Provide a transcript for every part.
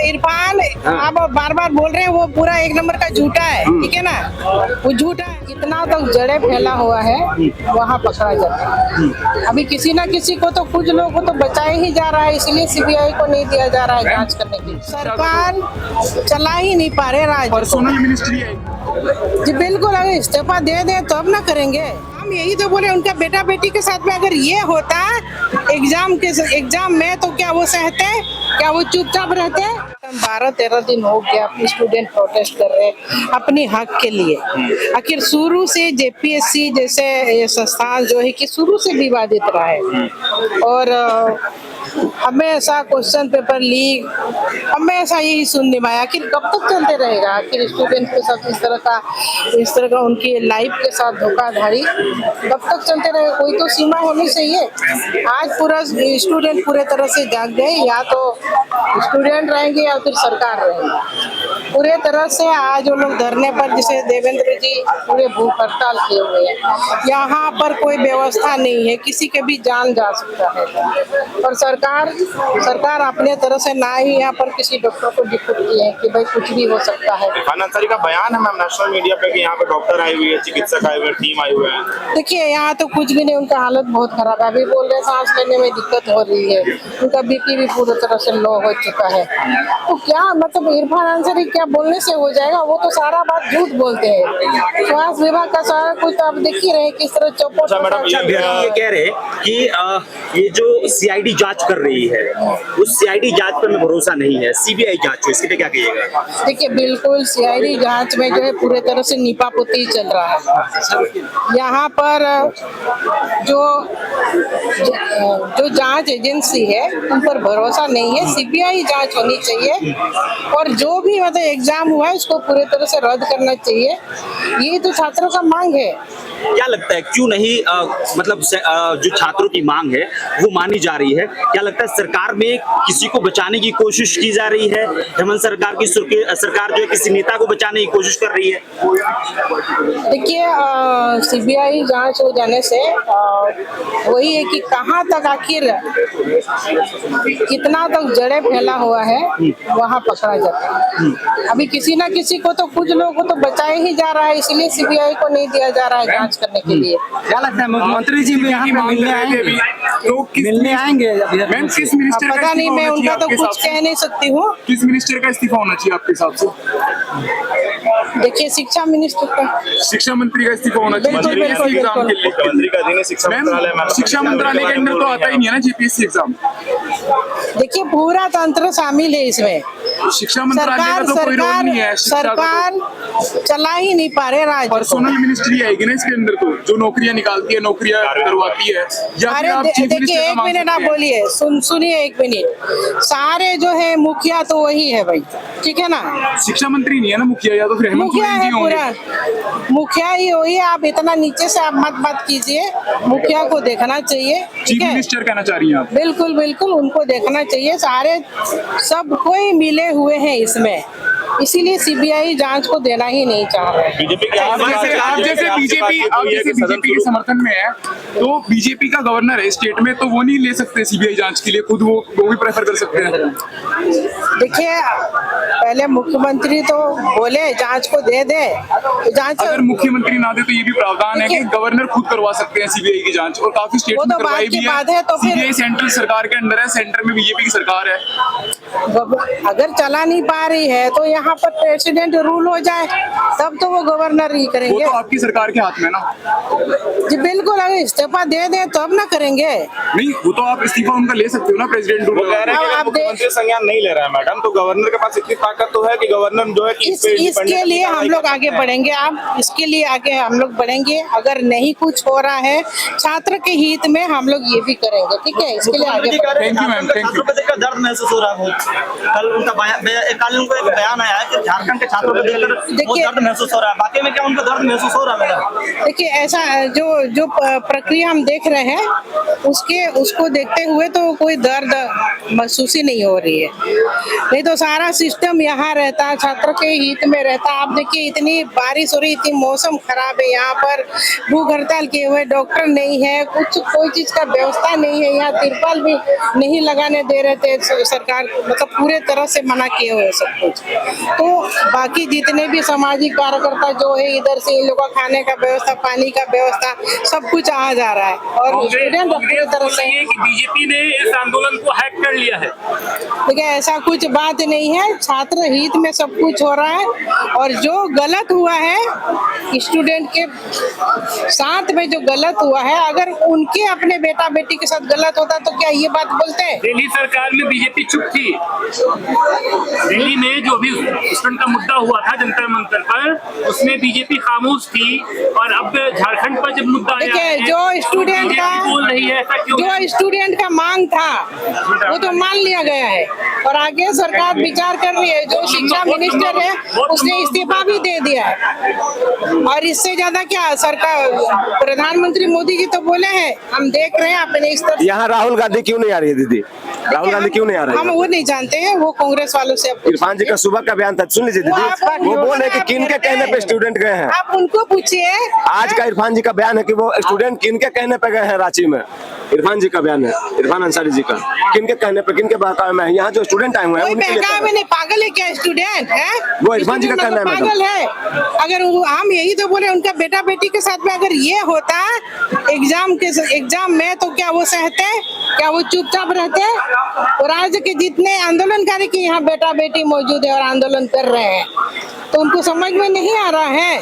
इरफान आप बार बार बोल रहे हैं वो पूरा एक नंबर का झूठा है, ठीक है ना। वो झूठा है, इतना तक जड़े फैला हुआ है, वहाँ पकड़ा जाता है। अभी किसी ना किसी को तो कुछ लोगों को तो बचाया ही जा रहा है, इसलिए सीबीआई को नहीं दिया जा रहा है जांच करने के लिए। सरकार चला ही नहीं पा रहे राज्य। पर्सनल मिनिस्ट्री है जी बिल्कुल, अगर इस्तीफा दे दे तो अब ना करेंगे। हम यही तो बोले, उनका बेटा बेटी के साथ में अगर ये होता एग्जाम में, तो क्या वो सहते, क्या वो चुपचाप रहते? 12-13 दिन हो गया स्टूडेंट प्रोटेस्ट कर रहे हैं अपनी हक के लिए। आखिर शुरू से जेपीएससी जैसे ये संस्थान जो है कि शुरू से विवादित रहा है, और हमेशा क्वेश्चन पेपर लीक, हमेशा यही सुनने में आया। आखिर कब तक चलते रहेगा? आखिर स्टूडेंट के साथ इस तरह का उनकी लाइफ के साथ धोखाधड़ी कब तक चलते रहेगा? कोई तो सीमा होनी चाहिए। आज पूरा स्टूडेंट पूरे तरह से जाग गए, या तो स्टूडेंट रहेंगे या फिर सरकार रहेगी। पूरे तरह से आज वो लोग धरने पर, जैसे देवेंद्र जी पूरे भूख हड़ताल किए हुए हैं। यहाँ पर कोई व्यवस्था नहीं है, किसी के भी जान जा सकता है। और सरकार अपने तरह से ना ही यहाँ पर किसी डॉक्टर को डिप्यूट किए हैं कि भाई कुछ भी हो सकता है। इरफान अंसारी का बयान है मैम नेशनल मीडिया पे कि यहाँ पे डॉक्टर आए हुए हैं, चिकित्सक आए हुए हैं, टीम आई हुए हैं। देखिए यहाँ तो कुछ भी नहीं, उनका हालत बहुत खराब है। अभी बोल रहे सांस लेने में दिक्कत हो रही है, उनका बीपी भी पूरी तरह से लो हो चुका है। तो क्या मतलब इरफान अंसारी क्या बोलने से हो जाएगा? वो तो सारा बात झूठ बोलते हैं। स्वास्थ्य विभाग का सारा कुछ तो आप देख ही रहे किस तरह चौपट। मैडम ये कह रहे कि ये जो सीआईडी जांच कर रही है, उस सीआईडी जांच पर में भरोसा नहीं है, सीबीआई जांच हो, इसके लिए क्या कहिएगा? देखिए बिल्कुल सीआईडी जांच में जो है पूरे तरह से नीपापोती चल रहा है। यहाँ पर जो जांच एजेंसी है उन पर भरोसा नहीं है। सीबीआई जांच होनी चाहिए, और जो भी मतलब एग्जाम हुआ है उसको पूरे तरह से रद्द करना चाहिए। ये तो छात्रों का मांग है। क्या लगता है क्यों नहीं मतलब जो छात्रों की मांग है वो मानी जा रही है? क्या लगता है सरकार में किसी को बचाने की कोशिश की जा रही है? हेमंत सरकार जो है किसी नेता को बचाने की कोशिश कर रही है? देखिए सीबीआई जांच हो जाने से वही है कि कहाँ तक आखिर कितना तक जड़े फैला हुआ है, वहाँ पकड़ा जाता है। अभी किसी ना किसी को तो कुछ लोगों को तो बचाया ही जा रहा है, इसलिए सीबीआई को नहीं दिया जा रहा है जांच करने के लिए। क्या लगता है मुख्यमंत्री जी यहाँ पे मिलने आएंगे? तो मिलने आएंगे? मैम किस मिनिस्टर पता नहीं, मैं उनका तो कुछ कह नहीं सकती हूँ। किस मिनिस्टर का इस्तीफा होना चाहिए आपके हिसाब से? देखिए शिक्षा मिनिस्टर का, शिक्षा मंत्री का इस्तीफा होना चाहिए जीपीएससी एग्जाम के लिए। मुख्यमंत्री का अधीन शिक्षा मंत्रालय, शिक्षा मंत्रालय के अंदर तो आता ही नहीं है ना जीपीएससी एग्जाम। देखिए पूरा तंत्र शामिल है इसमें। शिक्षा मंत्रालय का तो कोई रोल नहीं है। सरकार चला ही नहीं पा रहे राज्य। पर्सनल मिनिस्ट्री आएगी ना इसके अंदर, तो जो नौकरियां निकालती है, नौकरियां करवाती है। अरे देखिए एक मिनट आप बोलिए, सुनिए एक मिनट। सारे जो है मुखिया तो वही है भाई, ठीक है ना। शिक्षा मंत्री नहीं है ना मुखिया, या तो फिर मुखिया है पूरा, मुखिया ही वही है। आप इतना नीचे से आप मत बात कीजिए, मुखिया को देखना चाहिए। चीफ मिनिस्टर कहना चाह रही हैं आप? बिल्कुल बिल्कुल, उनको देखना चाहिए। सारे सब कोई मिले हुए हैं इसमें, इसीलिए सीबीआई जांच को देना ही नहीं चाह रहे। आप जैसे बीजेपी के समर्थन में है, तो बीजेपी का गवर्नर है स्टेट में, तो वो नहीं ले सकते सीबीआई जांच के लिए, खुद वो भी प्रेफर कर सकते हैं। देखिए पहले मुख्यमंत्री तो बोले जांच को दे दे, तो जांच अगर मुख्यमंत्री ना दे तो ये भी प्रावधान है कि गवर्नर खुद करवा सकते हैं सीबीआई की जांच, और काफी स्टेट में करवाई भी है। तो सीबीआई सेंट्रल सरकार के अंदर है, सेंटर में बीजेपी की सरकार है। अगर चला नहीं पा रही है तो यहाँ पर प्रेसिडेंट रूल हो जाए, तब तो वो गवर्नर ही करेंगे। वो तो आपकी सरकार के हाथ में ना। जी बिल्कुल, अगर इस्तीफा दे दे तो अब ना करेंगे। नहीं, वो तो आप इस्तीफा उनका ले सकते हो ना, प्रेसिडेंट रूल। मुख्यमंत्री संज्ञान नहीं ले रहा है मैडम, तो गवर्नर के पास इतनी ताकत तो है कि गवर्नर जो है कि इसके लिए हम लोग आगे बढ़ेंगे। आप इसके लिए आगे हम लोग बढ़ेंगे। अगर नहीं कुछ हो रहा है छात्र के हित में, हम लोग ये भी करेंगे, ठीक है। इसके लिए आगे thank you ma'am, thank you. दर्द महसूस हो रहा है। कल उनको एक बयान आया है कि झारखंड के छात्रों को देखकर दर्द महसूस हो रहा है। बाकी में क्या उनको दर्द महसूस हो रहा है? देखिए ऐसा जो प्रक्रिया हम देख रहे हैं उसको देखते हुए तो कोई दर्द महसूस ही नहीं हो रही है। नहीं तो सारा सिस्टम यहाँ रहता, छात्र के हित में रहता। आप देखिए इतनी बारिश हो रही, इतनी मौसम खराब है, यहाँ पर भूख हड़ताल किए हुए, डॉक्टर नहीं है, कोई चीज का व्यवस्था नहीं है। यहाँ तिरपाल भी नहीं लगाने दे रहे थे सरकार मतलब पूरे तरह से मना किए हुए सब कुछ। तो बाकी जितने भी सामाजिक कार्यकर्ता जो है इधर से इन लोगों का खाने का व्यवस्था, पानी का व्यवस्था सब कुछ आ जा रहा है और स्टूडेंट पूरी तरह से बीजेपी ने इस आंदोलन को हैक कर लिया है। देखिए ऐसा कुछ बात नहीं है, छात्र हित में सब कुछ हो रहा है और जो गलत हुआ है स्टूडेंट के साथ में जो गलत हुआ है, अगर उनके अपने बेटा बेटी के साथ गलत होता तो क्या ये बात बोलते हैं? दिल्ली सरकार में बीजेपी चुप थी। दिल्ली में जो भी स्टूडेंट का मुद्दा हुआ था जंतर मंतर पर, उसमें बीजेपी खामोश थी और अब झारखंड पर जब मुद्दा आया देखिए है, जो स्टूडेंट का बोल रही है ऐसा क्यों? जो स्टूडेंट का मांग था वो तो मान लिया गया है और आगे सरकार विचार कर रही है। जो शिक्षा मिनिस्टर है उसने इस्तीफा भी दे दिया है और इससे ज्यादा क्या सरकार, प्रधानमंत्री मोदी जी तो बोले हैं हम देख रहे हैं अपने इस तरह। यहाँ राहुल गांधी क्यों नहीं आ रही है दीदी? राहुल गांधी क्यों नहीं आ रही हम है? वो नहीं जानते हैं, वो कांग्रेस वालों से इरफान जी का सुबह का बयान था, सुन लीजिए दीदी। वो बोल रहे कि किन के कहने पे स्टूडेंट गए हैं। आप उनको पूछिए। आज का इरफान जी का बयान है कि वो स्टूडेंट किन के कहने पे गए हैं रांची में। इरफान जी का बयान है, इरफान अंसारी जी का, किन के कहने पे, किन के बहकावे में है? यहाँ जो स्टूडेंट आए हुए हैं कोई उनके लिए बहकावे में नहीं, पागल है क्या स्टूडेंट है? वो इरफान जी का कहना है मैडम। पागल है। अगर हम यही तो बोले उनका बेटा बेटी के साथ में अगर ये होता एग्जाम में तो क्या वो सहते? क्या वो चुपचाप रहते? और राज्य के जितने आंदोलनकारी के यहाँ बेटा बेटी मौजूद है और आंदोलन कर रहे हैं तो उनको समझ में नहीं आ रहा है।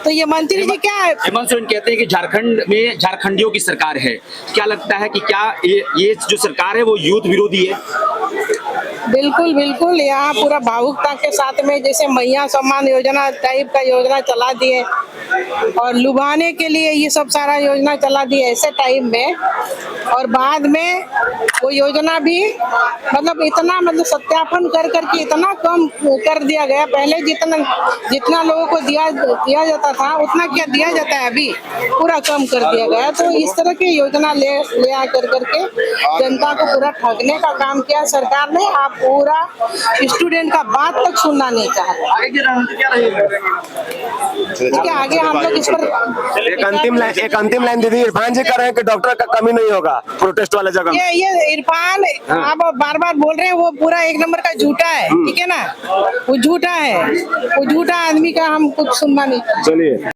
तो ये मंत्री जी क्या है? हेमंत सोरेन कहते हैं कि झारखंड में झारखंडियों की सरकार है। क्या लगता है कि क्या ये जो सरकार है वो युद्ध विरोधी है? बिल्कुल बिल्कुल, यहाँ पूरा भावुकता के साथ में जैसे मैया सम्मान योजना टाइप का योजना चला दिए और लुभाने के लिए ये सब सारा योजना चला दिए ऐसे टाइम में, और बाद में वो योजना भी मतलब इतना सत्यापन कर करके इतना कम कर दिया गया। पहले जितना लोगों को दिया जाता था उतना क्या दिया जाता है अभी, पूरा कम कर दिया गया। तो इस तरह की योजना ले आ करके जनता को पूरा ठगने का काम किया सरकार ने। आप पूरा स्टूडेंट का बात तक सुनना नहीं चाहते। क्या आगे हम लोग इस पर एक अंतिम लाइन दीदी। इरफान जी कह रहे हैं कि डॉक्टर का कमी नहीं होगा प्रोटेस्ट वाले जगह। ये इरफान आप बार बार बोल रहे हैं, वो पूरा एक नंबर का झूठा है, ठीक है ना? वो झूठा है, वो झूठा आदमी का हम कुछ सुनना नहीं। चलिए।